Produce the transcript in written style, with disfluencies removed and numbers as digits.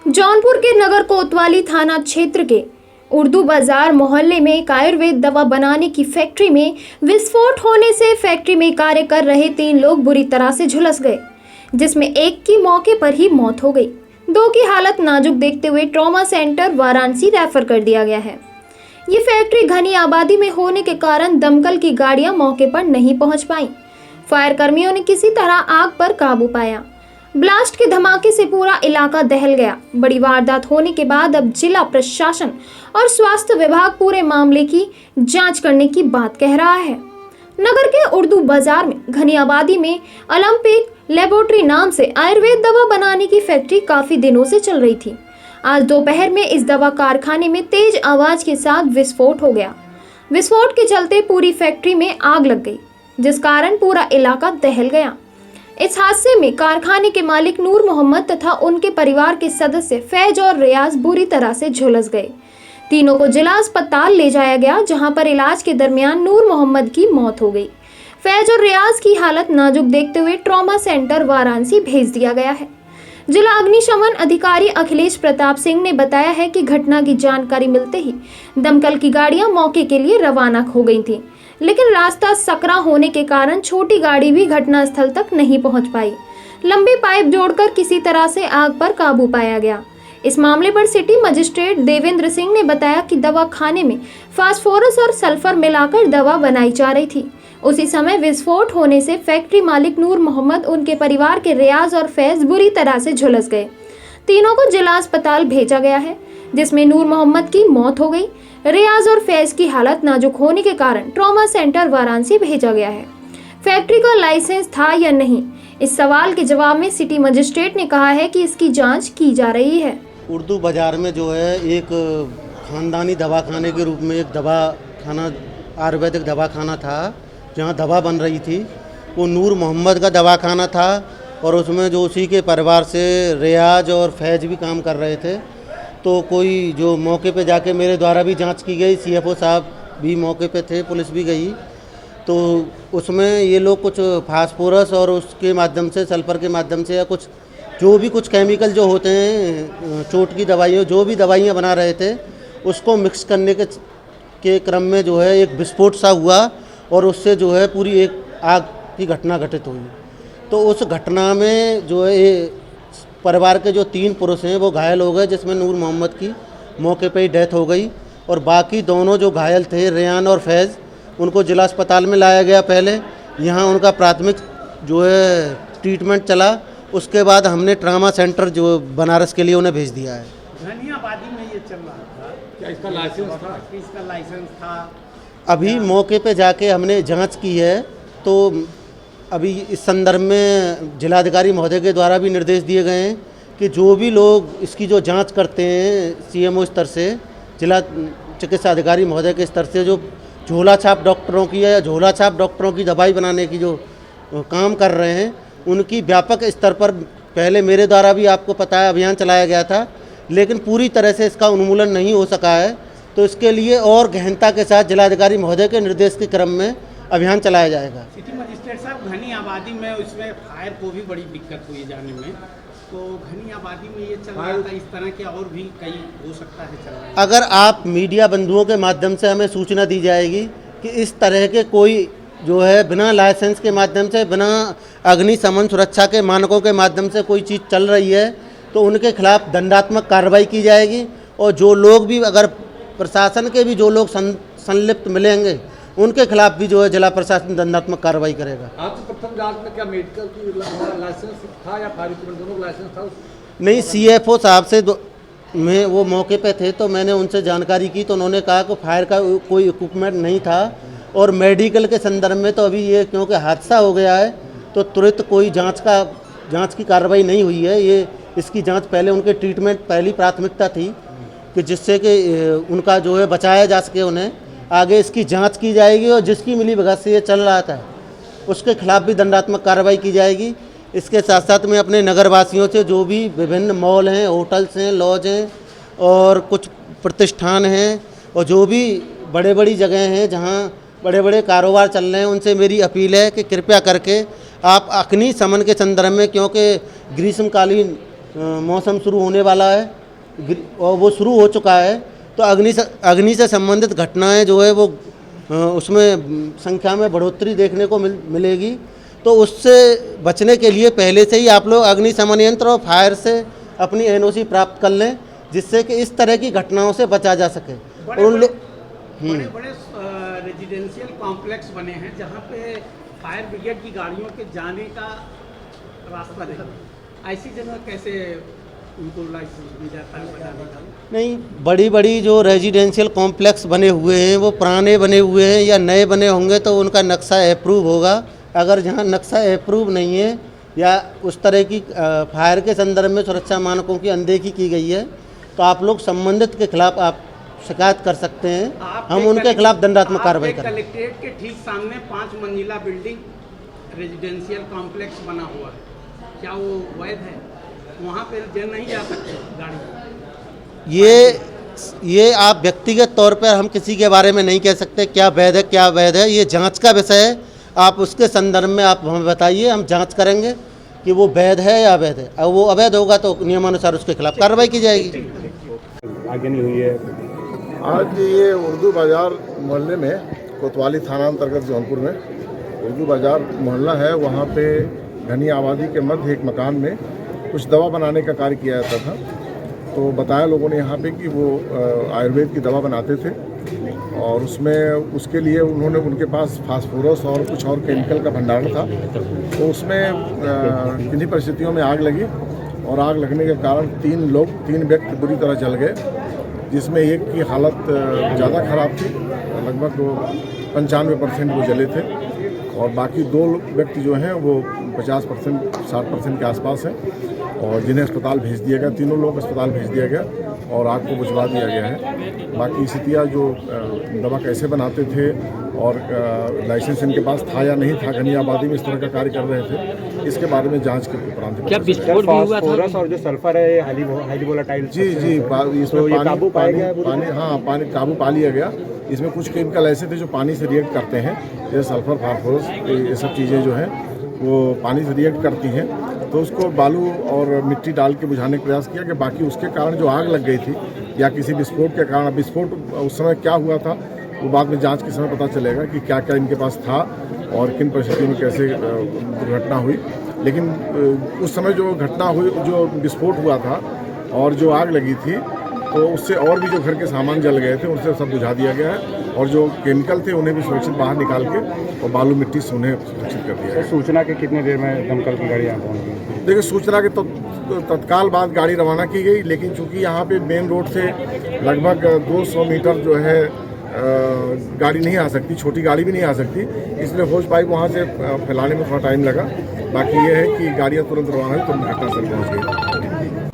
जौनपुर के नगर कोतवाली थाना क्षेत्र के उर्दू बाजार मोहल्ले में एक आयुर्वेद दवा बनाने की फैक्ट्री में विस्फोट होने से फैक्ट्री में कार्य कर रहे 3 लोग बुरी तरह से झुलस गए, जिसमें एक की मौके पर ही मौत हो गई। 2 की हालत नाजुक देखते हुए ट्रॉमा सेंटर वाराणसी रेफर कर दिया गया है। ये फैक्ट्री घनी आबादी में होने के कारण दमकल की गाड़ियां मौके पर नहीं पहुंच पाईं। फायर कर्मियों ने किसी तरह आग पर काबू पाया। ब्लास्ट के धमाके से पूरा इलाका दहल गया। बड़ी वारदात होने के बाद अब जिला प्रशासन और स्वास्थ्य विभाग पूरे मामले की जांच करने की बात कह रहा है। नगर के उर्दू बाजार में घनी आबादी में ओलंपिक लेबोरेटरी नाम से आयुर्वेद दवा बनाने की फैक्ट्री काफी दिनों से चल रही थी। आज दोपहर में इस दवा कारखाने में तेज आवाज के साथ विस्फोट हो गया। विस्फोट के चलते पूरी फैक्ट्री में आग लग गई, जिस कारण पूरा इलाका दहल गया। इस हादसे में कारखाने के मालिक नूर मोहम्मद तथा उनके परिवार के सदस्य फैज और रियाज बुरी तरह से झुलस गए। तीनों को जिला अस्पताल ले जाया गया, जहां पर इलाज के दरमियान नूर मोहम्मद की मौत हो गई। फैज और रियाज की हालत नाजुक देखते हुए ट्रॉमा सेंटर वाराणसी भेज दिया गया है। जिला अग्निशमन अधिकारी अखिलेश प्रताप सिंह ने बताया है कि घटना की जानकारी मिलते ही दमकल की गाड़ियां मौके के लिए रवाना हो गई थी, लेकिन रास्ता सकरा होने के कारण छोटी गाड़ी भी घटनास्थल तक नहीं पहुंच पाई। लंबे पाइप जोड़कर किसी तरह से आग पर काबू पाया गया। इस मामले पर सिटी मजिस्ट्रेट देवेंद्र सिंह ने बताया कि दवा खाने में फास्फोरस और सल्फर मिलाकर दवा बनाई जा रही थी। उसी समय विस्फोट होने से फैक्ट्री मालिक नूर मोहम्मद, उनके परिवार के रियाज और फैज बुरी तरह से झुलस गए। तीनों को जिला अस्पताल भेजा गया है, जिसमें नूर मोहम्मद की मौत हो गई। रियाज और फैज की हालत नाजुक होने के कारण ट्रॉमा सेंटर वाराणसी भेजा गया है। फैक्ट्री का लाइसेंस था या नहीं, इस सवाल के जवाब में सिटी मजिस्ट्रेट ने कहा है कि इसकी जांच की जा रही है। उर्दू बाजार में जो है एक खानदानी दवाखाने के रूप में एक दवाखाना, आयुर्वेदिक दवाखाना था, जहां दवा बन रही थी। वो नूर मोहम्मद का दवाखाना था और उसमें जो उसी के परिवार से रियाज और फैज भी काम कर रहे थे। तो कोई जो मौके पे जाके मेरे द्वारा भी जांच की गई, सीएफओ साहब भी मौके पे थे, पुलिस भी गई। तो उसमें ये लोग कुछ फास्फोरस और उसके माध्यम से, सल्फर के माध्यम से, या कुछ केमिकल जो होते हैं चोट की दवाइयाँ, जो भी दवाइयाँ बना रहे थे, उसको मिक्स करने के क्रम में जो है एक विस्फोट सा हुआ और उससे जो है पूरी एक आग की घटना घटित हुई। तो उस घटना में जो है परिवार के जो 3 पुरुष हैं वो घायल हो गए, जिसमें नूर मोहम्मद की मौके पे ही डेथ हो गई और बाकी दोनों जो घायल थे, रेयान और फैज़, उनको जिला अस्पताल में लाया गया। पहले यहाँ उनका प्राथमिक जो है ट्रीटमेंट चला, उसके बाद हमने ट्रॉमा सेंटर जो बनारस के लिए उन्हें भेज दिया है। घनी आबादी में ये चल रहा था, क्या इसका लाइसेंस था? अभी मौके पे जाके हमने जांच की है, तो अभी इस संदर्भ में जिलाधिकारी महोदय के द्वारा भी निर्देश दिए गए हैं कि जो भी लोग इसकी जो जांच करते हैं सीएमओ स्तर से, जिला चिकित्सा अधिकारी महोदय के स्तर से, जो झोला छाप डॉक्टरों की है या झोला छाप डॉक्टरों की दवाई बनाने की जो काम कर रहे हैं, उनकी व्यापक स्तर पर पहले मेरे द्वारा भी आपको पता है अभियान चलाया गया था, लेकिन पूरी तरह से इसका उन्मूलन नहीं हो सका है। तो इसके लिए और गहनता के साथ जिलाधिकारी महोदय के निर्देश के क्रम में अभियान चलाया जाएगा। सिटी मजिस्ट्रेट साहब, घनी आबादी में उसमें फायर को भी बड़ी दिक्कत हुई जाने में, तो घनी आबादी में ये चल रहा था, इस तरह के और भी कई हो सकता है चल रहा है। अगर आप मीडिया बंधुओं के माध्यम से हमें सूचना दी जाएगी कि इस तरह के कोई जो है बिना लाइसेंस के माध्यम से, बिना अग्निशमन सुरक्षा के मानकों के माध्यम से कोई चीज़ चल रही है, तो उनके खिलाफ दंडात्मक कार्रवाई की जाएगी। और जो लोग भी, अगर प्रशासन के भी जो लोग संलिप्त मिलेंगे, उनके खिलाफ भी जो है जिला प्रशासन दंडात्मक कार्रवाई करेगा। आपकी प्रथम जांच में क्या मेडिकल की लाइसेंस था या फायर इक्विपमेंट दोनों लाइसेंस था? नहीं, सीएफओ साहब से मैं वो मौके पे थे, तो मैंने उनसे जानकारी की, तो उन्होंने कहा कि फायर का कोई इक्विपमेंट नहीं था। और मेडिकल के संदर्भ में तो अभी ये क्योंकि हादसा हो गया है, तो तुरंत कोई जांच की कार्रवाई नहीं हुई है। ये इसकी जांच पहले, उनके ट्रीटमेंट पहली प्राथमिकता थी कि जिससे कि उनका जो है बचाया जा सके उन्हें। आगे इसकी जांच की जाएगी और जिसकी मिली भगत से ये चल रहा था उसके खिलाफ भी दंडात्मक कार्रवाई की जाएगी। इसके साथ साथ में अपने नगरवासियों से, जो भी विभिन्न मॉल हैं, होटल्स हैं, लॉज हैं और कुछ प्रतिष्ठान हैं और जो भी बड़ी जगह हैं जहां बड़े बड़े कारोबार चल रहे हैं, उनसे मेरी अपील है कि कृपया करके आप अग्निशमन के संदर्भ में, क्योंकि ग्रीष्मकालीन मौसम शुरू होने वाला है और वो शुरू हो चुका है, तो अग्नि से संबंधित घटनाएं जो है वो उसमें संख्या में बढ़ोतरी देखने को मिलेगी। तो उससे बचने के लिए पहले से ही आप लोग अग्निशमन यंत्र और फायर से अपनी एनओसी प्राप्त कर लें, जिससे कि इस तरह की घटनाओं से बचा जा सके। और उन लोग बड़े रेजिडेंशियल कॉम्प्लेक्स बने हैं जहाँ पे फायर ब्रिगेड की गाड़ियों के जाने का रास्ता नहीं, ऐसी जगह कैसे उनको लाइसेंस मिल जाता है बनाने का? नहीं, बड़ी बड़ी जो रेजिडेंशियल कॉम्प्लेक्स बने हुए हैं वो पुराने बने हुए हैं या नए बने होंगे तो उनका नक्शा अप्रूव होगा। अगर जहाँ नक्शा अप्रूव नहीं है या उस तरह की फायर के संदर्भ में सुरक्षा मानकों की अनदेखी की गई है तो आप लोग संबंधित के खिलाफ आप शिकायत कर सकते हैं। हम उनके खिलाफ दंडात्मक कार्रवाई करेंगे। कलेक्ट्रेट के ठीक सामने 5 मंजिला बिल्डिंग रेजिडेंशियल कॉम्प्लेक्स बना हुआ है, क्या वो वैध है? वहाँ पे नहीं जा सकते गाड़ी? ये आप व्यक्तिगत तौर पर हम किसी के बारे में नहीं कह सकते क्या वैध है क्या अवैध है, ये जांच का विषय है। आप उसके संदर्भ में आप हमें बताइए, हम जांच करेंगे कि वो वैध है या अवैध है। और वो अवैध होगा तो नियमानुसार उसके खिलाफ कार्रवाई की जाएगी। आगे नहीं हुई है। आज ये उर्दू बाज़ार मोहल्ले में कोतवाली थाना अंतर्गत जौनपुर में उर्दू बाज़ार मोहल्ला है, वहाँ पे घनी आबादी के मध्य एक मकान में कुछ दवा बनाने का कार्य किया जाता था। तो बताया लोगों ने यहाँ पे कि वो आयुर्वेद की दवा बनाते थे और उसके लिए उनके पास फास्फोरस और कुछ और केमिकल का भंडारण था। तो उसमें किन्हीं परिस्थितियों में आग लगी और आग लगने के कारण 3 व्यक्ति बुरी तरह जल गए, जिसमें एक की हालत ज़्यादा ख़राब थी, लगभग 95% वो जले थे और बाकी 2 व्यक्ति जो हैं वो 50% 60% के आसपास हैं और जिन्हें अस्पताल भेज दिया गया। 3 लोग अस्पताल भेज दिया गया और आग को बुझवा दिया गया है। बाकी स्थितियाँ जो दवा कैसे बनाते थे और लाइसेंस इनके पास था या नहीं था, घनी आबादी में इस तरह का कार्य कर रहे थे, इसके बारे में जांच के उपरांत क्या विस्फोट भी हुआ था? और जो सल्फर है हाईली वोलेटाइल, जी इसमें पानी काबू पा लिया गया। इसमें कुछ केमिकल ऐसे थे जो पानी से रिएक्ट करते हैं, जैसे सल्फर फास्फोरस, ये सब चीज़ें जो हैं वो पानी से रिएक्ट करती हैं। तो उसको बालू और मिट्टी डाल के बुझाने का प्रयास किया कि बाकी उसके कारण जो आग लग गई थी या किसी विस्फोट के कारण, विस्फोट उस समय क्या हुआ था वो बाद में जांच के समय पता चलेगा कि क्या क्या इनके पास था और किन परिस्थितियों में कैसे दुर्घटना हुई। लेकिन उस समय जो घटना हुई, जो विस्फोट हुआ था और जो आग लगी थी, तो उससे और भी जो घर के सामान जल गए थे उनसे सब बुझा दिया गया है और जो केमिकल थे उन्हें भी सुरक्षित बाहर निकाल के और बालू मिट्टी से उन्हें सुरक्षित कर दिया है। सूचना के कितने देर में दमकल की गाड़ी यहाँ पहुँच गई? देखिए, सूचना के तत्काल बाद गाड़ी रवाना की गई, लेकिन चूंकि यहाँ पे मेन रोड से लगभग 200 मीटर जो है गाड़ी नहीं आ सकती, छोटी गाड़ी भी नहीं आ सकती, इसलिए होज पाइप वहाँ से फैलाने में थोड़ा टाइम लगा। बाकी ये है कि गाड़ियाँ तुरंत रवाना हुई, तुरंत घटनास्थल पहुँच गई।